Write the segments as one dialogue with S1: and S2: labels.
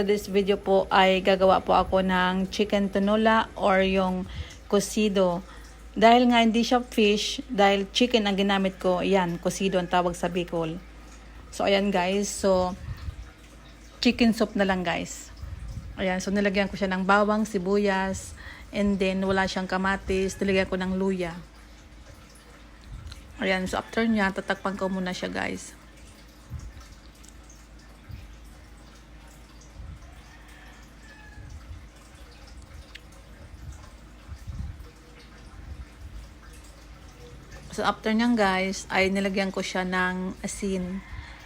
S1: this video po ay gagawa po ako ng chicken tinola or yung cocido. Dahil nga hindi siya fish, dahil chicken ang ginamit ko, yan, cocido ang tawag sa Bicol. So ayan guys, so chicken soup na lang guys. Ayan, so nilagyan ko siya ng bawang, sibuyas, and then wala siyang kamatis, nilagyan ko ng luya. Ayan, so after niya, tatakpan ko muna siya guys. So after niyan guys, ay nilagyan ko siya ng asin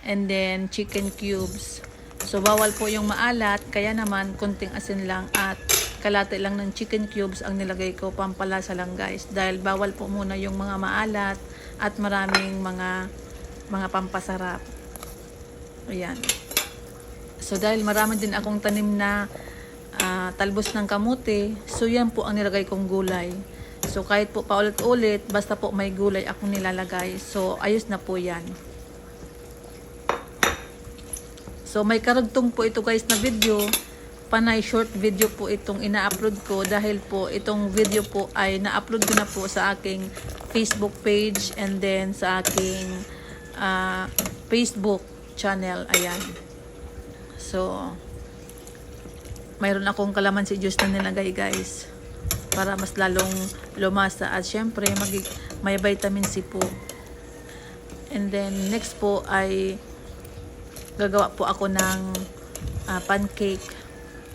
S1: and then chicken cubes. So bawal po yung maalat, kaya naman konting asin lang at kalate lang ng chicken cubes ang nilagay ko, pampalasa lang guys. Dahil bawal po muna yung mga maalat at maraming mga pampasarap. Ayan. So dahil marami din akong tanim na talbos ng kamote, so yan po ang nilagay kong gulay. So kahit po paulit-ulit, basta po may gulay akong nilalagay. So ayos na po yan. So may karugtong po ito guys na video. Panay short video po itong ina-upload ko. Dahil po itong video po ay na-upload ko na po sa aking Facebook page. And then sa aking Facebook channel. Ayan. So mayroon akong kalamansi juice na nilagay guys, para mas lalong lumasa at syempre may vitamin C po. And then next po ay gagawa po ako ng pancake.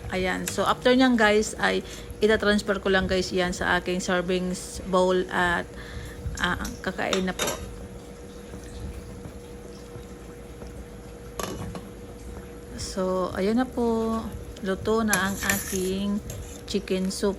S1: Ayan, so after nyan guys ay ita-transfer ko lang guys yan sa aking servings bowl at kakain na po. So ayan na po, luto na ang aking chicken soup.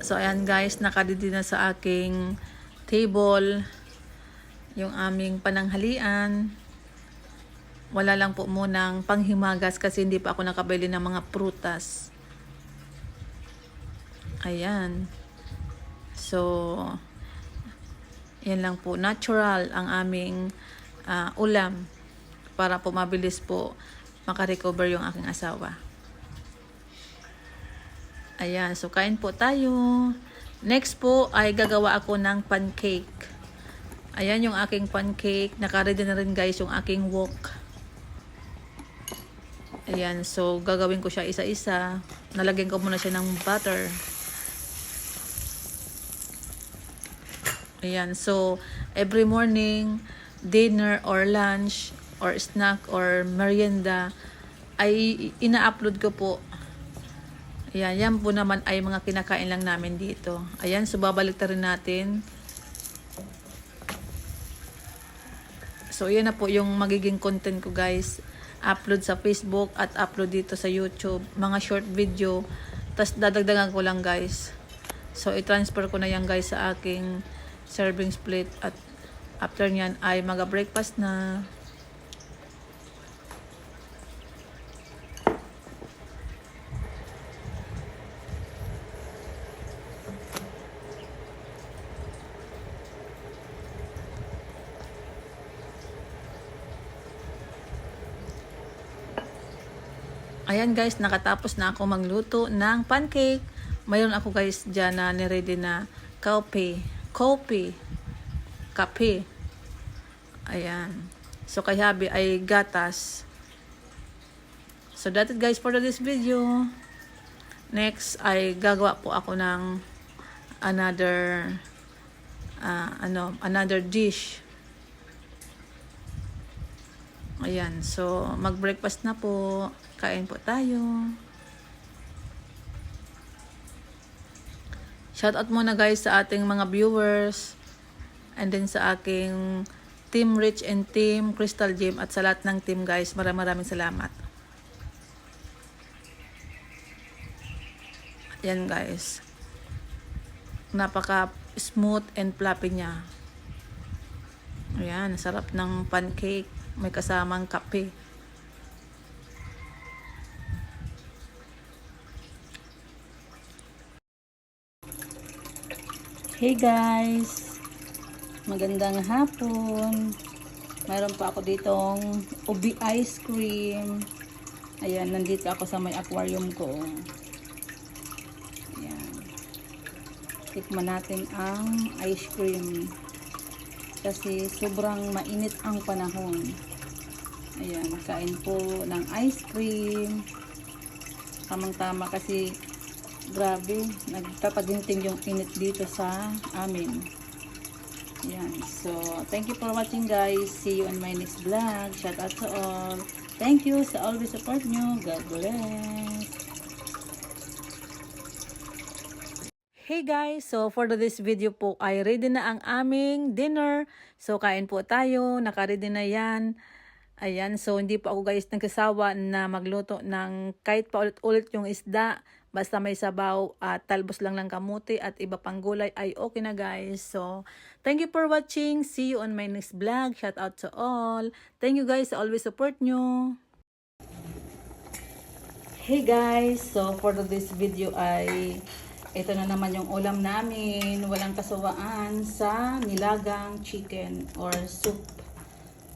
S1: So ayan guys, nakadidi na sa aking table yung aming pananghalian. Wala lang po munang panghimagas kasi hindi pa ako nakabili ng mga prutas. Ayan. So yan lang po, natural ang aming ulam para po mabilis po makarecover yung aking asawa. Ayan, so kain po tayo. Next po ay gagawa ako ng pancake. Ayan yung aking pancake. Nakaready na rin guys yung aking wok. Ayan, so gagawin ko siya isa-isa. Nalagyan ko muna siya ng butter. Ayan, so every morning, dinner or lunch or snack or merienda ay ina-upload ko po. Ayan, yan po naman ay mga kinakain lang namin dito. Ayan, so babalik rin natin. So, yan na po yung magiging content ko guys. Upload sa Facebook at upload dito sa YouTube. Mga short video. Tapos dadagdagan ko lang guys. So, i-transfer ko na yan guys sa aking serving split. At after nyan ay mag-breakfast na. Ayan guys, nakatapos na ako magluto ng pancake. Mayroon ako guys dyan na niready na kape. Ayan. So kay Habi ay gatas. So that's it guys for this video. Next ay gagawa po ako ng another dish. Ayan, so mag-breakfast na po. Kain po tayo. Shoutout muna guys sa ating mga viewers. And then sa aking Team Rich and Team Crystal Gym at sa lahat ng team guys. Maraming salamat. Ayan guys. Napaka smooth and fluffy niya. Ayan, sarap ng pancake. May kasamang kape. Hey guys, magandang hapon. Mayroon pa ako ditong ubi ice cream. Ayan, nandito ako sa may aquarium ko. Ayan. Tikman natin ang ice cream. Kasi sobrang mainit ang panahon. Ayan, kain po ng ice cream. Tamang-tama kasi grabe, nagpapaginting yung init dito sa amin. Yan. So, thank you for watching guys. See you on my next vlog. Shout out to all. Thank you sa always support nyo. God bless. Hey guys, so for this video po ay ready na ang aming dinner. So, kain po tayo. Naka-ready na yan. Ayan, so hindi po ako guys nagsasawa na magluto ng kahit pa ulit-ulit yung isda. Basta may sabaw at talbos lang ng kamuti at iba pang gulay ay okay na guys. So, thank you for watching. See you on my next vlog. Shout out to all. Thank you guys sa always support nyo. Hey guys, so for this video ay ito na naman yung ulam namin. Walang kasawaan sa nilagang chicken or soup.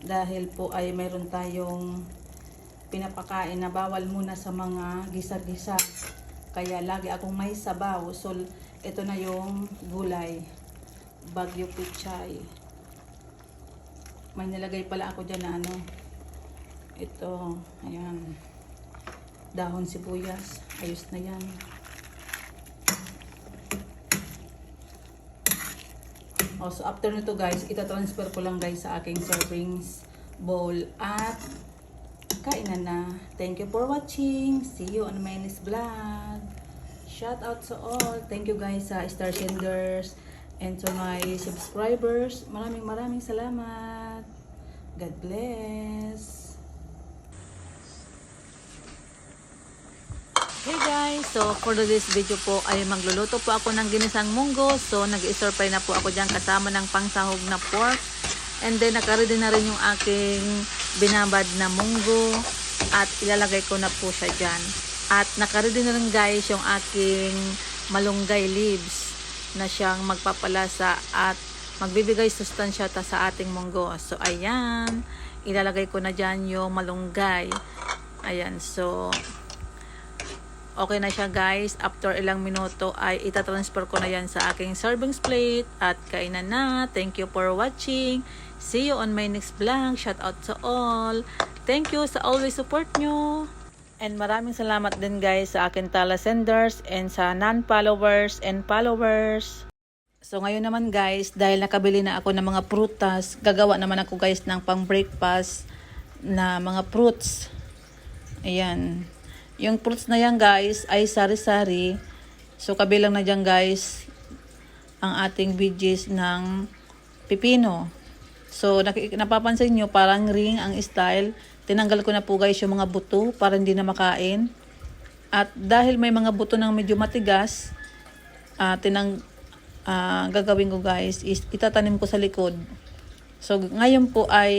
S1: Dahil po ay mayroon tayong pinapakain na bawal muna sa mga gisa-gisa. Kaya lagi akong may sabaw. So, ito na yung gulay. Bagyo pichay. May nilagay pala ako dyan na ano. Ito. Ayan. Dahon sibuyas. Ayos na yan. So after nito guys, ita-transfer ko lang guys sa aking servings bowl at kainan na. Thank you for watching. See you on my next vlog. Shout out to all. Thank you guys sa star senders and to my subscribers. Maraming salamat. God bless. Hey guys, so for this video po ay magluluto po ako ng ginisang munggo. So nag-i-stir-fry na po ako dyan kasama ng pangsahog na pork. And then naka-ready na rin yung aking binabad na munggo at ilalagay ko na po siya dyan. At naka-ready na rin guys yung aking malunggay leaves na siyang magpapalasa at magbibigay sustansya sa ating munggo. So ayan, ilalagay ko na dyan yung malunggay. Ayan, so okay na siya guys. After ilang minuto ay itatransfer ko na yan sa aking servings plate at kainan na. Thank you for watching. See you on my next vlog. Shout out to all. Thank you sa always support nyo. And maraming salamat din guys sa akin tala senders and sa non-followers and followers. So ngayon naman guys, dahil nakabili na ako ng mga prutas, gagawa naman ako guys ng pang breakfast na mga fruits. Ayan. Yung fruits na yan guys ay sari-sari. So kabilang na dyan guys ang ating veggies ng pipino. So napapansin nyo parang ring ang style. Tinanggal ko na po guys yung mga buto para hindi na makain. At dahil may mga buto ng medyo matigas, gagawin ko guys is itatanim ko sa likod. So ngayon po ay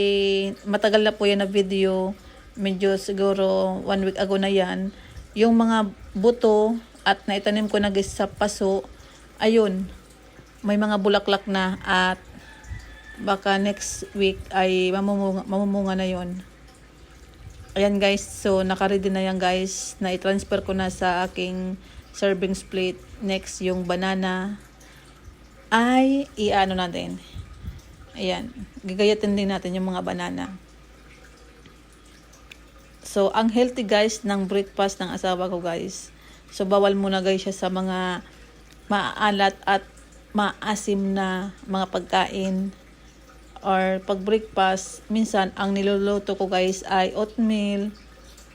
S1: matagal na po yan na video. Medyo siguro 1 week ago na yan. Yung mga buto at naitanim ko na guys sa paso, ayun, may mga bulaklak na at baka next week ay mamumunga na yon. Ayan guys, so naka-ready na yan guys na i-transfer ko na sa aking servings plate. Next, yung banana ay i-ano natin. Ayan, gagayatin din natin yung mga banana. So, ang healthy guys ng breakfast ng asawa ko guys. So, bawal muna guys siya sa mga maalat at maasim na mga pagkain. Or pag breakfast, minsan ang niluluto ko guys ay oatmeal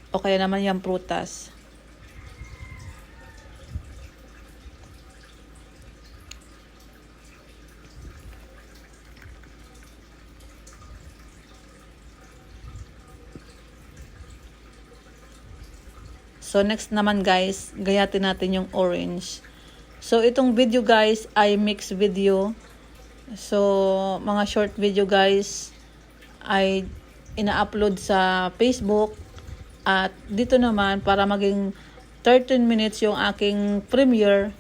S1: o kaya naman yung prutas. So next naman guys, gayatin natin yung orange. So itong video guys ay mixed video. So mga short video guys ay ina-upload sa Facebook. At dito naman para maging 13 minutes yung aking premiere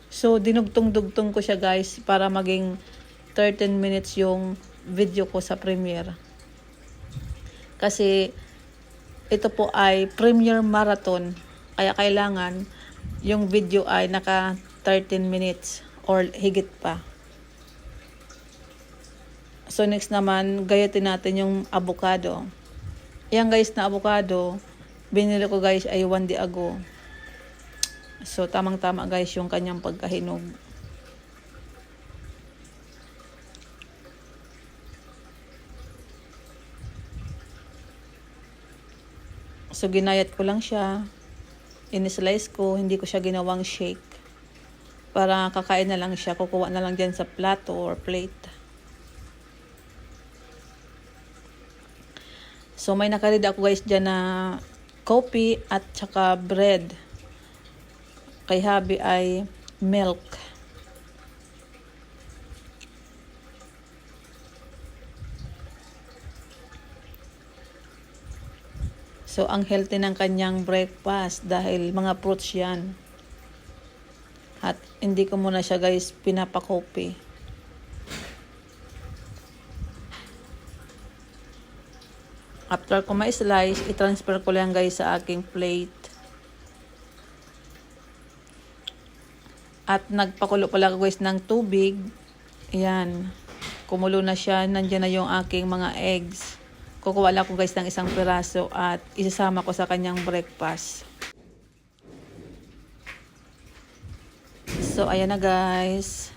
S1: So, dinugtong-dugtong ko siya guys para maging 13 minutes yung video ko sa Premiere. Kasi, ito po ay Premiere Marathon. Kaya kailangan yung video ay naka 13 minutes or higit pa. So, next naman, gayatin natin yung avocado. Yan guys na avocado, binili ko guys ay 1 day ago. So, tamang-tama guys yung kanyang pagkahinog. So, ginayat ko lang siya. In-slice ko, hindi ko siya ginawang shake. Para kakain na lang siya, kukuha na lang dyan sa plato or plate. So, may nakaread ako guys dyan na coffee at saka bread. Kay Habi ay milk. So, ang healthy ng kanyang breakfast dahil mga fruits yan. At hindi ko muna siya guys pinapakopi. After ko ma-slice, i-transfer ko lang guys sa aking plate. At nagpakulo pala ako guys ng tubig. Ayan. Kumulo na siya. Nandiyan na yung aking mga eggs. Kukuha lang ako guys ng isang piraso at isasama ko sa kanyang breakfast. So, ayan na guys.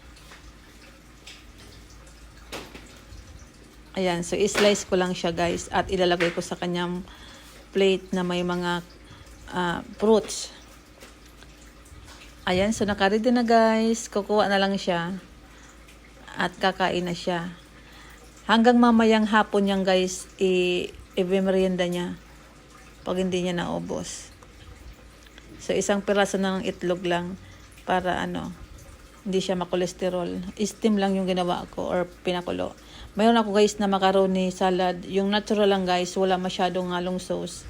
S1: Ayan. So, i-slice ko lang siya guys at ilalagay ko sa kanyang plate na may mga fruits. Ayan, so nakaready na guys. Kukuha na lang siya. At kakain na siya. Hanggang mamayang hapon yan guys, i-merienda niya. Pag hindi niya naubos. So isang piraso na ng itlog lang. Para hindi siya makolesterol. Steam lang yung ginawa ko or pinakulo. Mayroon ako guys na macaroni salad. Yung natural lang guys, wala masyadong halong sauce.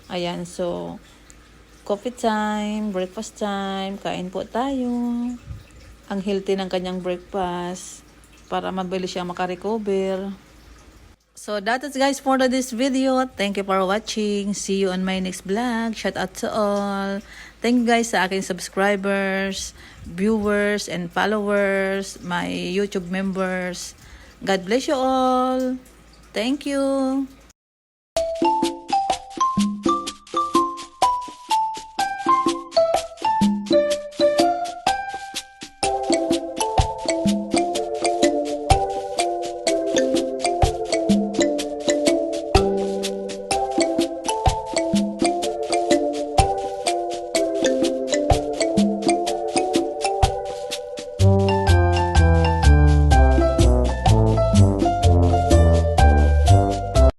S1: Ayan, so coffee time, breakfast time, kain po tayo. Ang healthy ng kanyang breakfast para mabilis siya makarecover. So that is guys for this video. Thank you for watching. See you on my next vlog. Shout out to all. Thank you guys sa aking subscribers, viewers, and followers, my YouTube members. God bless you all. Thank you.